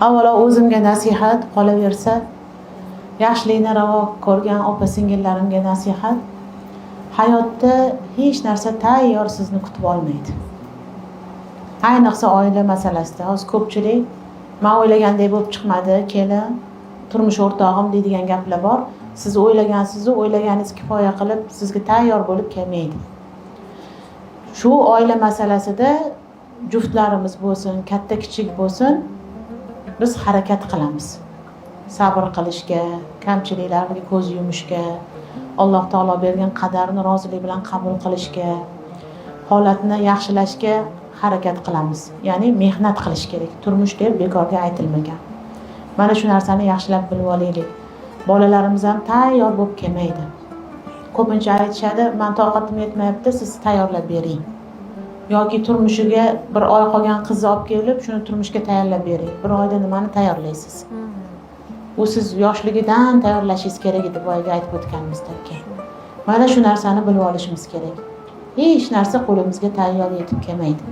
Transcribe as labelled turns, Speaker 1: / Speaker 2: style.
Speaker 1: Avvalo o'zimga nasihat, qolaversa yaxshilikni ravo ko'rgan opa singillarimga nasihat. Hayotda hech narsa tayyor sizni kutib olmaydi. Ayniqsa oila masalasida. Hozir ko'pchilik men o'ylagandek bo'lib chiqmadi, kelin, turmush o'rtog'im deydigan gaplar bor. Siz o'ylagansiz-u, o'ylaganingiz kifoya qilib sizga tayyor bo'lib kelmaydi. Shu oila masalasida juftlarimiz bo'lsin, katta kichik bo'lsin, biz harakat qilamiz. Sabr qilishga, kamchiliklarga ko'z yumishga, Alloh taolo bergan qadarni rozilik bilan qabul qilishga, holatni yaxshilashga harakat qilamiz. Ya'ni mehnat qilish kerak. Turmush deb bekorga aytilmagan. Mana shu narsani yaxshilab bilib olaylik. Bolalarimiz ham tayyor bo'lib kelmaydi. Ko'pincha aytishadi, "Men toqatim yetmayapti, siz tayyorlab bering." Yoki turmushiga bir oy qolgan qizni olib kelib, shuni turmushga tayyorlab bering. Bir oyda nimani tayyorlaysiz? U siz yoshligidan tayyorlashingiz kerak edi, boyaga aytib o'tganimizdek. Mana shu narsani bilib olishimiz kerak. Hech narsa qo'limizga tayyor yetib kelmaydi.